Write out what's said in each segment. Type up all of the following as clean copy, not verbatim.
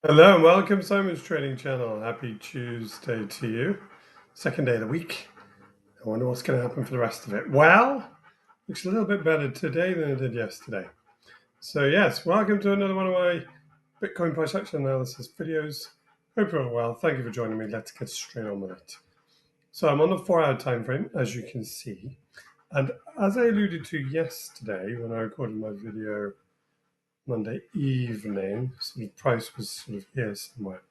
Hello and welcome to Simon's Trading Channel. Happy Tuesday to you. Second day of the week. I wonder what's going to happen for the rest of it. Well, looks a little bit better today than it did yesterday. So yes, welcome to another one of my Bitcoin price action analysis videos. Hope you're all well. Thank you for joining me. Let's get straight on with it. So I'm on the 4-hour time frame, as you can see. And as I alluded to yesterday when I recorded my video Monday evening, so the price was sort of here somewhere.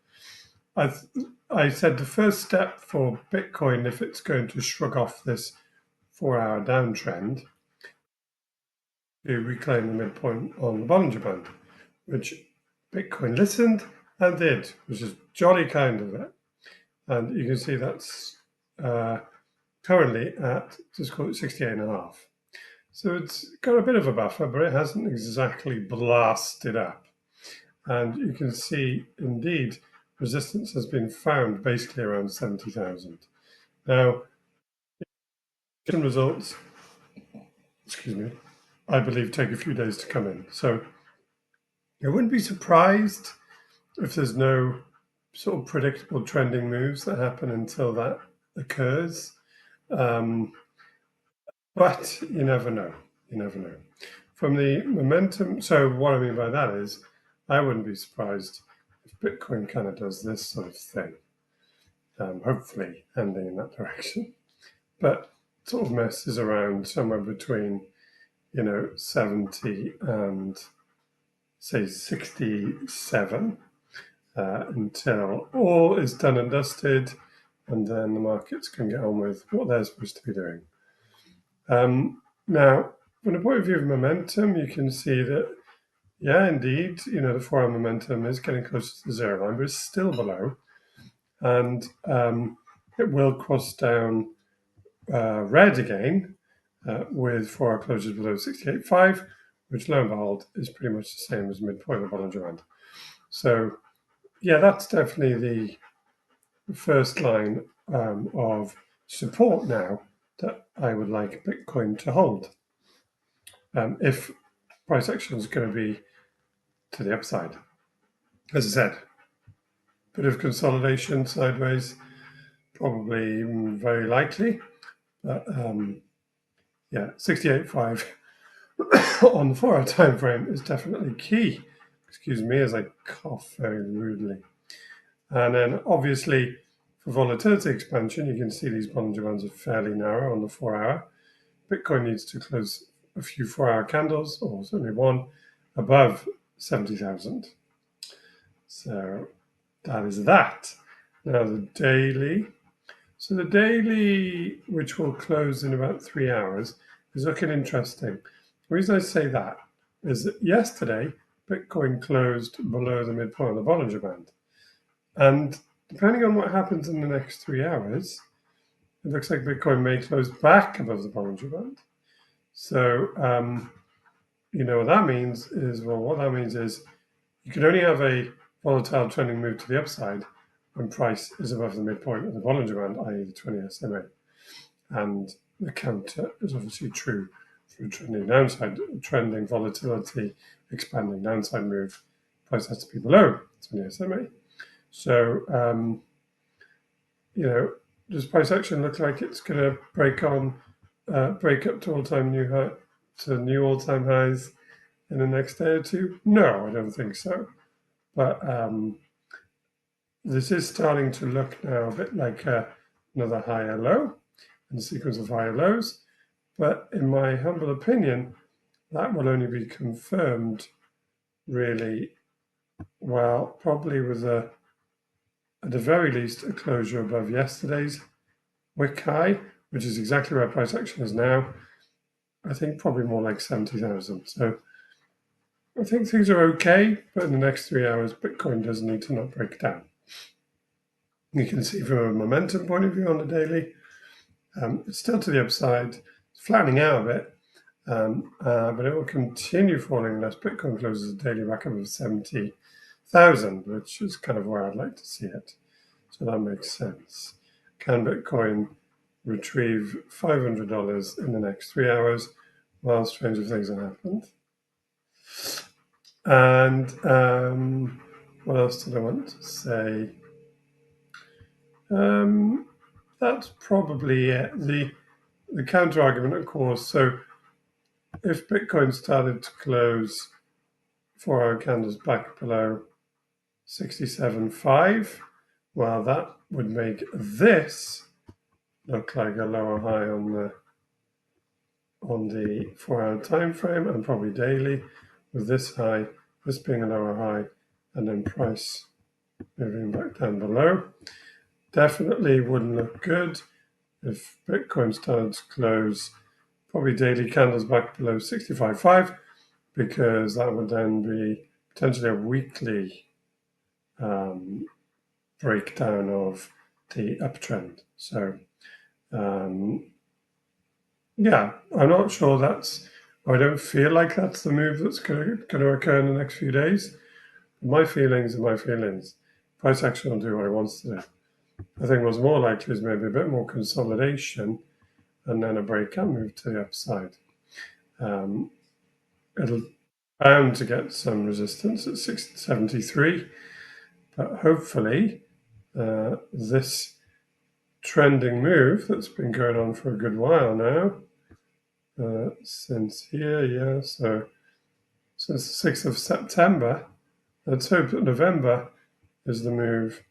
I said the first step for Bitcoin, if it's going to shrug off this 4-hour downtrend, to reclaim the midpoint on the Bollinger Band, which Bitcoin listened and did, which is jolly kind of it. And you can see that's currently at, just call it 68.5. So it's got a bit of a buffer, but it hasn't exactly blasted up. And you can see, indeed, resistance has been found basically around 70,000. Now, results, I believe take a few days to come in. So I wouldn't be surprised if there's no sort of predictable trending moves that happen until that occurs. But you never know. You never know. From the momentum, so what I mean by that is I wouldn't be surprised if Bitcoin kind of does this sort of thing, hopefully heading in that direction. But sort of messes around somewhere between 70 and say 67 until all is done and dusted, and then the markets can get on with what they're supposed to be doing. Now, from the point of view of momentum, you can see that, yeah, indeed, the 4-hour momentum is getting closer to the zero line, but it's still below, and it will cross down red again with 4-hour closures below 68.5, which lo and behold is pretty much the same as midpoint of the Bollinger Band. So yeah, that's definitely the first line of support now that I would like Bitcoin to hold. If price action is going to be to the upside. As I said, bit of consolidation sideways, probably very likely. But yeah, 68.5 on the 4-hour time frame is definitely key. Excuse me as I cough very rudely. And then obviously for volatility expansion, you can see these Bollinger Bands are fairly narrow on the 4-hour. Bitcoin needs to close a few 4-hour candles, or certainly one, above 70,000. So that is that. Now the daily. So the daily, which will close in about 3 hours, is looking interesting. The reason I say that is that yesterday, Bitcoin closed below the midpoint of the Bollinger Band. And depending on what happens in the next 3 hours, it looks like Bitcoin may close back above the Bollinger Band. So, what that means is, you can only have a volatile trending move to the upside when price is above the midpoint of the Bollinger Band, i.e. the 20 SMA. And the counter is obviously true for a trending downside, trending volatility, expanding downside move. Price has to be below 20 SMA. So, does price action look like it's going to break up to new all-time highs in the next day or two? No, I don't think so. But this is starting to look now a bit like another higher low and a sequence of higher lows. But in my humble opinion, that will only be confirmed really, well, probably with at the very least, a closure above yesterday's wick high, which is exactly where price action is now. I think probably more like 70,000. So I think things are okay, but in the next 3 hours, Bitcoin does need to not break down. You can see from a momentum point of view on the daily, it's still to the upside. It's flattening out a bit, but it will continue falling unless Bitcoin closes the daily back above 70,000, which is kind of where I'd like to see it. So that makes sense. Can Bitcoin retrieve $500 in the next 3 hours? Well, stranger things have happened. And what else did I want to say? That's probably it. The counter argument, of course. So if Bitcoin started to close 4-hour candles back below 67.5, well, that would make this look like a lower high on the 4-hour time frame and probably daily, with this high, this being a lower high, and then price moving back down below. Definitely wouldn't look good if Bitcoin started to close probably daily candles back below 65.5, because that would then be potentially a weekly breakdown of the uptrend. So yeah, I'm not sure I don't feel like that's the move that's going to occur in the next few days. My feelings are my feelings. Price action will do what it wants to do. I think what's more likely is maybe a bit more consolidation and then a breakout move to the upside. It'll bound to get some resistance at 673, but hopefully this trending move that's been going on for a good while now, since here, so since the 6th of September, let's hope that November is the move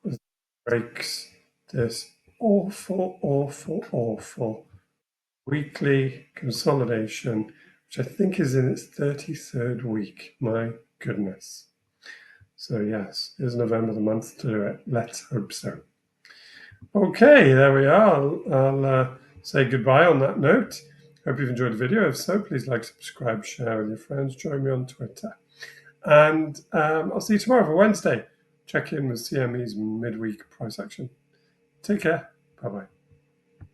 that breaks this awful weekly consolidation, which I think is in its 33rd week. My goodness. So yes, is November the month to do it? Let's hope so. Okay, there we are. I'll say goodbye on that note. Hope you've enjoyed the video. If so, please like, subscribe, share with your friends. Join me on Twitter. And I'll see you tomorrow for Wednesday. Check in with CME's midweek price action. Take care. Bye-bye.